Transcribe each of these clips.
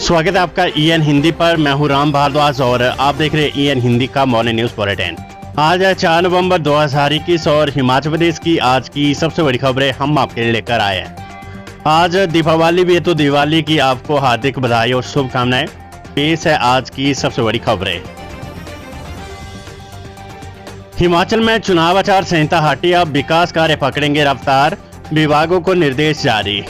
स्वागत है आपका ईएन हिंदी पर। मैं हूं राम भारद्वाज और आप देख रहे हैं ईएन हिंदी का मॉर्निंग न्यूज बुलेटिन। आज है 4 नवंबर 2021 और हिमाचल प्रदेश की आज की सबसे बड़ी खबरें हम आपके लिए लेकर आए हैं। आज दीपावली भी है, तो दिवाली की आपको हार्दिक बधाई और शुभकामनाएं। पेश है आज की सबसे बड़ी खबरें। हिमाचल में चुनाव आचार संहिता हटी, अब विकास कार्य पकड़ेंगे रफ्तार, विभागों को निर्देश जारी।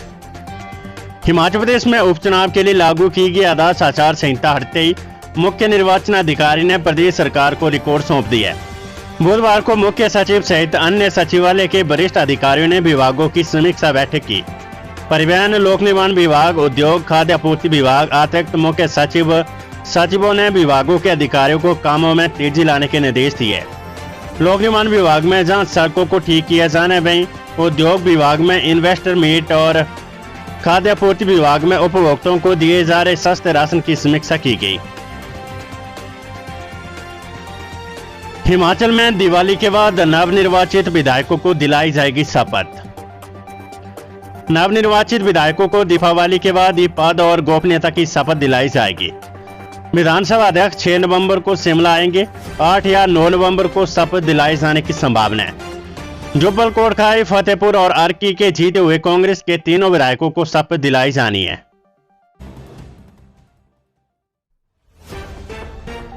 हिमाचल प्रदेश में उपचुनाव के लिए लागू की गई आदर्श आचार संहिता हटते ही मुख्य निर्वाचन अधिकारी ने प्रदेश सरकार को रिपोर्ट सौंप दी है। बुधवार को मुख्य सचिव सहित अन्य सचिवालय के वरिष्ठ अधिकारियों ने विभागों की समीक्षा बैठक की। परिवहन, लोक निर्माण विभाग, उद्योग, खाद्य आपूर्ति विभाग, अतिरिक्त मुख्य सचिवों ने विभागों के अधिकारियों को कामों में तेजी लाने के निर्देश दिए। लोक निर्माण विभाग में जहां सड़कों को ठीक किया जाना, वहीं उद्योग विभाग में इन्वेस्टर मीट और खाद्य आपूर्ति विभाग में उपभोक्ताओं को दिए जा रहे सस्ते राशन की समीक्षा की गई। हिमाचल में दिवाली के बाद नवनिर्वाचित विधायकों को दिलाई जाएगी शपथ। नवनिर्वाचित विधायकों को दीपावली के बाद ही पद और गोपनीयता की शपथ दिलाई जाएगी। विधानसभा अध्यक्ष 6 नवंबर को शिमला आएंगे। 8 या 9 नवंबर को शपथ दिलाए जाने की संभावना है। जुब्बल, कोटखाई, फतेहपुर और अर्की के जीते हुए कांग्रेस के तीनों विधायकों को शपथ दिलाई जानी है।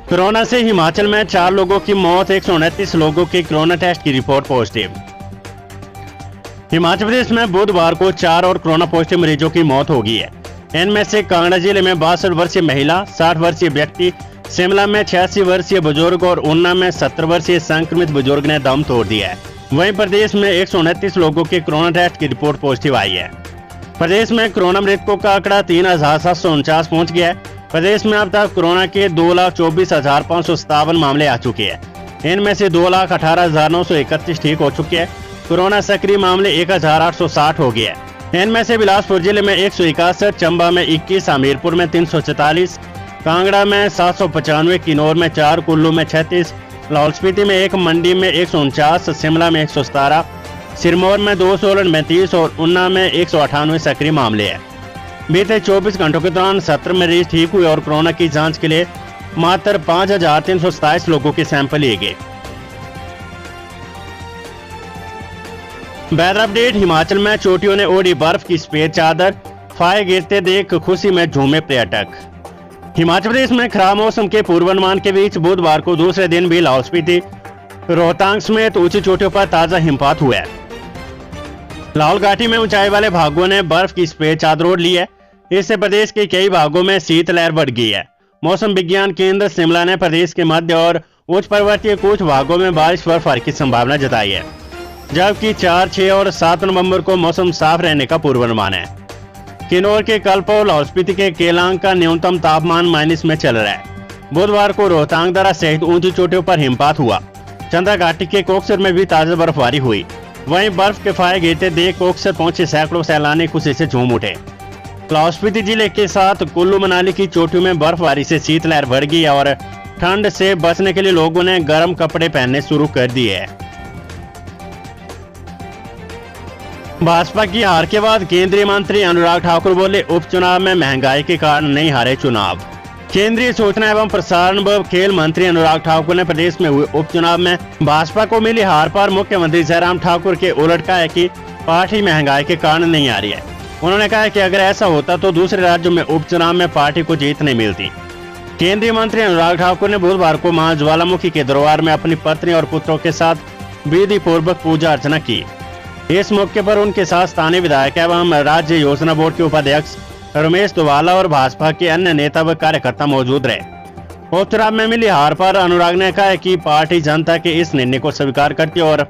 कोरोना से हिमाचल में 4 लोगों की मौत, 129 लोगों की कोरोना टेस्ट की रिपोर्ट पॉजिटिव। हिमाचल प्रदेश में बुधवार को 4 और कोरोना पॉजिटिव मरीजों की मौत हो गई है। इनमें से कांगड़ा जिले में 62 वर्षीय महिला, 60 वर्षीय व्यक्ति, शिमला में 86 वर्षीय बुजुर्ग और ऊना में 70 वर्षीय संक्रमित बुजुर्ग ने दम तोड़ दिया है। वहीं प्रदेश में 129 लोगों की कोरोना टेस्ट की रिपोर्ट पॉजिटिव आई है। प्रदेश में कोरोना मृतकों का आंकड़ा 3749 पहुंच गया है। प्रदेश में अब तक कोरोना के 2,24,557 मामले आ चुके हैं। इनमें से 2,18,931 ठीक हो चुके हैं। कोरोना सक्रिय मामले 1,860 हो गए हैं। इनमें से बिलासपुर जिले में 161, चंबा में 21, हमीरपुर में 344, कांगड़ा में 795, किन्नौर में 4, कुल्लू में 36, लाहौल स्पीति में 1, मंडी में 149, शिमला में 117, सिरमौर में 2, सोलन में 30 और ऊना में 198 सक्रिय मामले हैं। बीते 24 घंटों के दौरान 17 मरीज ठीक हुए और कोरोना की जांच के लिए मात्र 5,327 लोगों के सैंपल लिए गए। Weather update. हिमाचल में चोटियों ने ओढ़ी बर्फ की सफेद चादर, फाहे गिरते देख खुशी में झूमे पर्यटक। हिमाचल प्रदेश में खराब मौसम के पूर्वानुमान के बीच बुधवार को दूसरे दिन भी लाहौल स्पीति, रोहतांग समेत ऊंची चोटियों पर ताजा हिमपात हुआ है। लाहौल घाटी में ऊंचाई वाले भागों ने बर्फ की सफेद चादर ओढ़ ली है। इससे प्रदेश के कई भागों में शीतलहर बढ़ गई है। मौसम विज्ञान केंद्र शिमला ने प्रदेश के मध्य और उच्च पर्वतीय कुछ भागों में बारिश बर्फबारी की संभावना जताई है, जबकि 4, 6 और 7 नवंबर को मौसम साफ रहने का पूर्वानुमान है। किन्नौर के कल्प और लाहौल स्पीति के केलांग का न्यूनतम तापमान माइनस में चल रहा है। बुधवार को रोहतांग दर्रा सहित ऊंची चोटियों पर हिमपात हुआ। चंद्रा घाटी के कोकसर में भी ताजा बर्फबारी हुई। वहीं बर्फ के फाहे गिरते देख कोकसर पहुंचे सैकड़ों सैलानी खुशी से झूम उठे। लाहौल स्पीति जिले के साथ कुल्लू मनाली की चोटियों में बर्फबारी से शीतलहर बढ़ गई और ठंड से बचने के लिए लोगों ने गर्म कपड़े पहनने शुरू कर दिए हैं। भाजपा की हार के बाद केंद्रीय मंत्री अनुराग ठाकुर बोले, उपचुनाव में महंगाई के कारण नहीं हारे चुनाव। केंद्रीय सूचना एवं प्रसारण व खेल मंत्री अनुराग ठाकुर ने प्रदेश में हुए उपचुनाव में भाजपा को मिली हार पर मुख्यमंत्री जयराम ठाकुर के उलट कहा है कि पार्टी महंगाई के कारण नहीं आ रही है। उन्होंने कहा कि अगर ऐसा होता तो दूसरे राज्यों में उपचुनाव में पार्टी को जीत नहीं मिलती। केंद्रीय मंत्री अनुराग ठाकुर ने बुधवार को मां ज्वालामुखी के दरबार में अपनी पत्नी और पुत्रों के साथ विधि पूर्वक पूजा अर्चना की। इस मौके पर उनके साथ स्थानीय विधायक एवं राज्य योजना बोर्ड के उपाध्यक्ष रमेश दुवाला और भाजपा के अन्य नेता व कार्यकर्ता मौजूद रहे। उपचुनाव में मिली हार पर अनुराग ने कहा कि पार्टी जनता के इस निर्णय को स्वीकार करती है और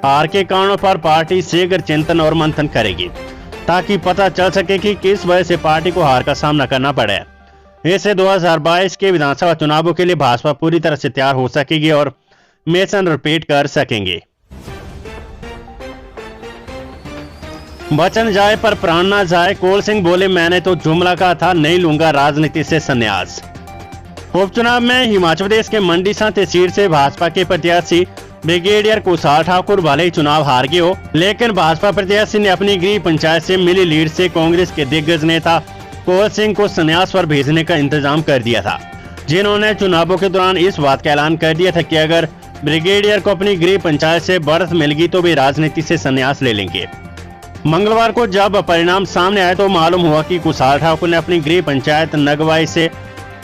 हार के कारणों पर पार्टी शीघ्र चिंतन और मंथन करेगी, ताकि पता चल सके कि किस वजह से पार्टी को हार का सामना करना पड़े। इससे 2022 के विधानसभा चुनावों के लिए भाजपा पूरी तरह से तैयार हो सकेगी और मिशन रिपीट कर सकेंगे। बचन जाए पर प्राण ना जाए, कोल सिंह बोले, मैंने तो जुमला कहा था, नहीं लूंगा राजनीति से संन्यास। उपचुनाव में हिमाचल प्रदेश के मंडी सांते सीट से भाजपा के प्रत्याशी ब्रिगेडियर कुशाल ठाकुर भले ही चुनाव हार गए हो, लेकिन भाजपा प्रत्याशी ने अपनी गृह पंचायत से मिली लीड से कांग्रेस के दिग्गज नेता कौल सिंह को संन्यास पर भेजने का इंतजाम कर दिया था, जिन्होंने चुनावों के दौरान इस बात का ऐलान कर दिया था कि अगर ब्रिगेडियर को अपनी गृह पंचायत से बढ़त मिलेगी तो वे राजनीति से संन्यास ले लेंगे। मंगलवार को जब परिणाम सामने आए तो मालूम हुआ कि कुशाल ठाकुर ने अपनी गृह पंचायत नगवाई से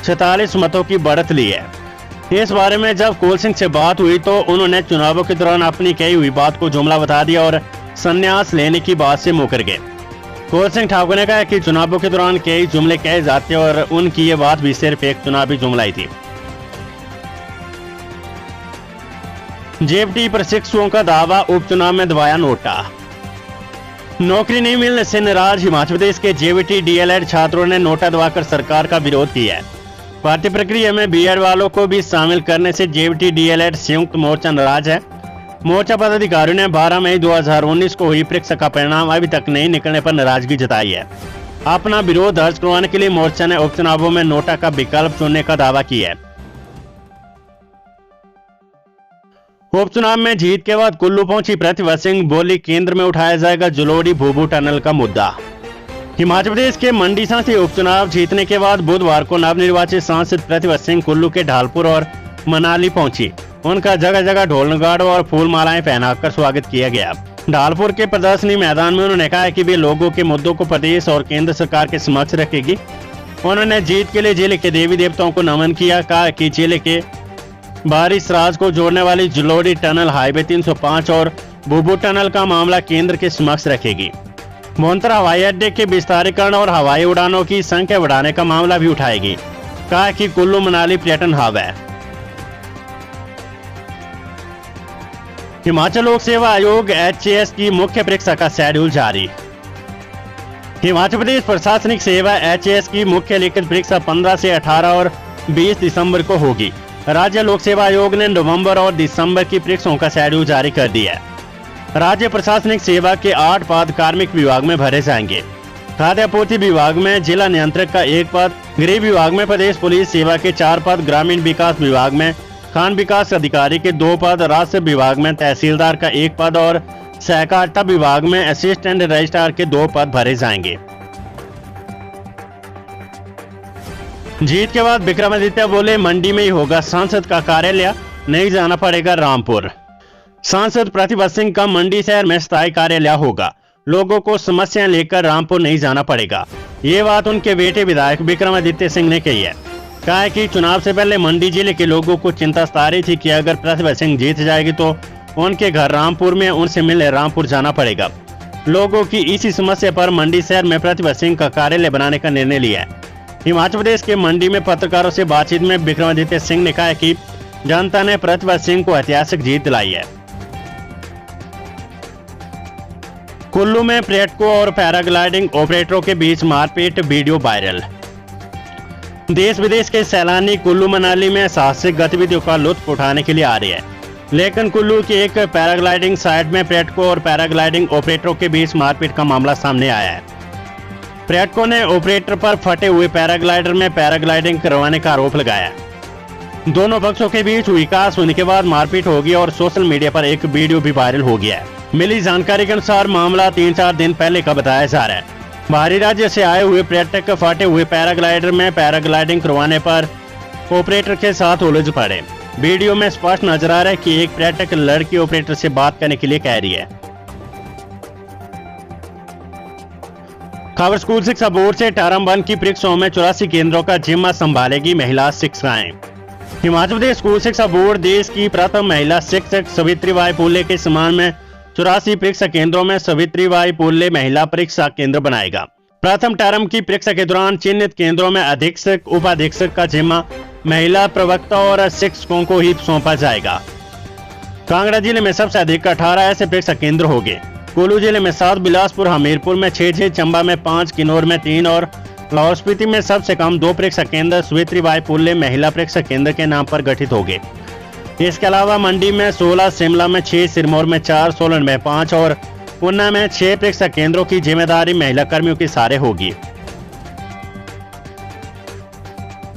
46 मतों की बढ़त ली है। इस बारे में जब कौल सिंह से बात हुई तो उन्होंने चुनावों के दौरान अपनी कही हुई बात को जुमला बता दिया और संन्यास लेने की बात से मुकर गए। कौल सिंह ठाकुर ने कहा कि चुनावों के दौरान कई जुमले कहे जाते और उनकी ये बात भी सिर्फ एक चुनावी जुमला ही थी। जेबीटी प्रशिक्षुओं का दावा, उपचुनाव में दबाया नोटा। नौकरी नहीं मिलने से नाराज हिमाचल प्रदेश के जेबीटी डीएलएड छात्रों ने नोटा दबाकर सरकार का विरोध किया है। भर्ती प्रक्रिया में बीएड वालों को भी शामिल करने से जेबीटी डीएलएड संयुक्त मोर्चा नाराज है। मोर्चा पदाधिकारियों ने 12 मई 2019 को हुई परीक्षा का परिणाम अभी तक नहीं निकलने पर नाराजगी जताई है। अपना विरोध दर्ज करवाने के लिए मोर्चा ने उपचुनावों में नोटा का विकल्प चुनने का दावा किया है। उपचुनाव में जीत के बाद कुल्लू पहुंची प्रतिभा सिंह, बोली केंद्र में उठाया जाएगा जलोड़ी भूभू टनल का मुद्दा। हिमाचल प्रदेश के मंडीसा से उपचुनाव जीतने के बाद बुधवार को नवनिर्वाचित सांसद प्रतिभा सिंह कुल्लू के ढालपुर और मनाली पहुंची। उनका जगह जगह ढोल नगाड़ों और फूल मालाएं पहनाकर स्वागत किया गया। ढालपुर के प्रदर्शनी मैदान में उन्होंने कहा कि वे लोगों के मुद्दों को प्रदेश और केंद्र सरकार के समक्ष रखेगी। उन्होंने जीत के लिए जिले के देवी देवताओं को नमन किया। कहा कि जिले के बारिश राज को जोड़ने वाली जलोड़ी टनल, हाईवे 305 और भूभू टनल का मामला केंद्र के समक्ष रखेगी। मोहंतर हवाई अड्डे के विस्तारीकरण और हवाई उड़ानों की संख्या बढ़ाने का मामला भी उठाएगी। कहा कि कुल्लू मनाली पर्यटन हब है। हिमाचल लोक सेवा आयोग HAS की मुख्य परीक्षा का शेड्यूल जारी। हिमाचल प्रदेश प्रशासनिक सेवा HAS की मुख्य लिखित परीक्षा 15 से 18 और 20 दिसंबर को होगी। राज्य लोक सेवा आयोग ने नवंबर और दिसंबर की परीक्षाओं का शेड्यूल जारी कर दिया है। राज्य प्रशासनिक सेवा के 8 पद कार्मिक विभाग में भरे जाएंगे। खाद्य आपूर्ति विभाग में जिला नियंत्रक का 1 पद, गृह विभाग में प्रदेश पुलिस सेवा के 4 पद, ग्रामीण विकास विभाग में खान विकास अधिकारी के 2 पद, राजस्व विभाग में तहसीलदार का 1 पद और सहकारिता विभाग में असिस्टेंट रजिस्ट्रार के 2 पद भरे जाएंगे। जीत के बाद विक्रमादित्य बोले, मंडी में ही होगा सांसद का कार्यालय, नहीं जाना पड़ेगा रामपुर। सांसद प्रतिभा सिंह का मंडी शहर में स्थायी कार्यालय होगा, लोगों को समस्याएं लेकर रामपुर नहीं जाना पड़ेगा। ये बात उनके बेटे विधायक विक्रमादित्य सिंह ने कही है। कहा है कि चुनाव से पहले मंडी जिले के लोगों को चिंता सता रही थी कि अगर प्रतिभा सिंह जीत जाएगी तो उनके घर रामपुर में, उनसे मिलने रामपुर जाना पड़ेगा। लोगों की इसी समस्या पर मंडी शहर में प्रतिभा सिंह का कार्यालय बनाने का निर्णय लिया है। हिमाचल प्रदेश के मंडी में पत्रकारों से बातचीत में विक्रमादित्य सिंह ने कहा कि जनता ने प्रतिभा सिंह को ऐतिहासिक जीत दिलाई है। कुल्लू में पर्यटकों और पैराग्लाइडिंग ऑपरेटरों के बीच मारपीट, वीडियो वायरल। देश विदेश के सैलानी कुल्लू मनाली में साहसिक गतिविधियों का लुत्फ उठाने के लिए आ रहे हैं, लेकिन कुल्लू की एक पैराग्लाइडिंग साइट में पर्यटकों और पैराग्लाइडिंग ऑपरेटरों के बीच मारपीट का मामला सामने आया है। पर्यटकों ने ऑपरेटर पर फटे हुए पैराग्लाइडर में पैराग्लाइडिंग करवाने का आरोप लगाया। दोनों पक्षों के बीच हुई कहासुनी होने के बाद मारपीट हो गई और सोशल मीडिया पर एक वीडियो भी वायरल हो गया है। मिली जानकारी के अनुसार मामला 3-4 दिन पहले का बताया जा रहा है। बाहरी राज्य से आए हुए पर्यटक फटे हुए पैराग्लाइडर में पैराग्लाइडिंग करवाने पर ऑपरेटर के साथ उलझ पड़े। वीडियो में स्पष्ट नजर आ रहा है कि एक पर्यटक लड़की ऑपरेटर से बात करने के लिए कह रही है। खबर स्कूल शिक्षा बोर्ड से टर्म 1 की परीक्षाओं में 84 केंद्रों का जिम्मा संभालेगी महिला शिक्षिकाएं। हिमाचल प्रदेश स्कूल शिक्षा बोर्ड देश की प्रथम महिला शिक्षक सावित्रीबाई फुले के सम्मान में 84 परीक्षा केंद्रों में सावित्रीबाई फुले महिला परीक्षा केंद्र बनाएगा। प्रथम टर्म की परीक्षा के दौरान चिन्हित केंद्रों में अधीक्षक, उपाधीक्षक का जिम्मा महिला प्रवक्ता और शिक्षकों को ही सौंपा जाएगा। कांगड़ा जिले में सबसे अधिक 18 ऐसे परीक्षा केंद्र होंगे। कुल्लू जिले में 7, बिलासपुर हमीरपुर में 6, चंबा में 5, किन्नौर में 3 और लाहौल स्पीति में सबसे कम 2 परीक्षा केंद्र सावित्रीबाई फुले महिला परीक्षा केंद्र के नाम पर गठित होंगे। इसके अलावा मंडी में 16, शिमला में 6, सिरमौर में 4, सोलन में 5 और ऊना में 6 परीक्षा केंद्रों की जिम्मेदारी महिला कर्मियों की सारे होगी।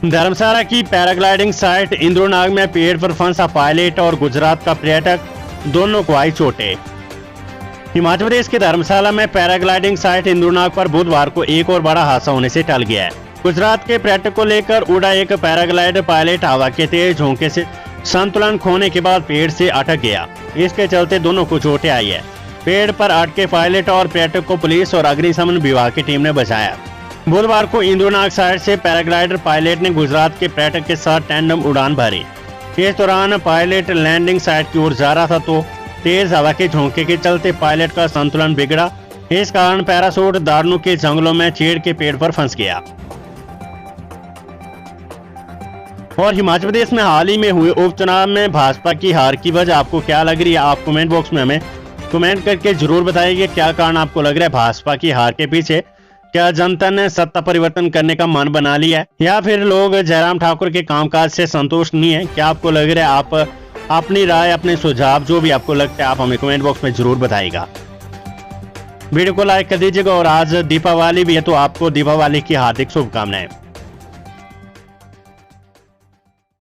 धर्मशाला की पैराग्लाइडिंग साइट इंद्रनाग में पेड़ पर फंसा पायलट और गुजरात का पर्यटक, दोनों को आई चोटें। हिमाचल प्रदेश के धर्मशाला में पैराग्लाइडिंग साइट इंद्रनाग पर बुधवार को एक और बड़ा हादसा होने से टल गया है। गुजरात के पर्यटक को लेकर उड़ा एक पैराग्लाइडर पायलट हवा के तेज झोंके से संतुलन खोने के बाद पेड़ से अटक गया। इसके चलते दोनों को चोटें आई है। पेड़ पर अटके पायलट और पर्यटक को पुलिस और अग्निशमन विभाग की टीम ने बचाया। बुधवार को इंद्रनाग साइट से पैराग्लाइडर पायलट ने गुजरात के पर्यटक के साथ टैंडम उड़ान भरी। इस दौरान पायलट लैंडिंग साइट की ओर जा रहा था तो तेज हवा के झोंके के चलते पायलट का संतुलन बिगड़ा। इस कारण पैराशूट दारुनु के जंगलों में चीड़ के पेड़ पर फंस गया। और हिमाचल प्रदेश में हाल ही में हुए उपचुनाव में भाजपा की हार की वजह आपको क्या लग रही है? आप कमेंट बॉक्स में हमें कमेंट करके जरूर बताइए क्या कारण आपको लग रहा है भाजपा की हार के पीछे। क्या जनता ने सत्ता परिवर्तन करने का मन बना लिया है या फिर लोग जयराम ठाकुर के कामकाज से संतुष्ट नहीं है? क्या आपको लग रहा है? आप अपनी राय, अपने सुझाव जो भी आपको लगता है आप हमें कमेंट बॉक्स में जरूर बताइएगा। वीडियो को लाइक कर दीजिएगा और आज दीपावली भी है तो आपको दीपावली की हार्दिक शुभकामनाएं।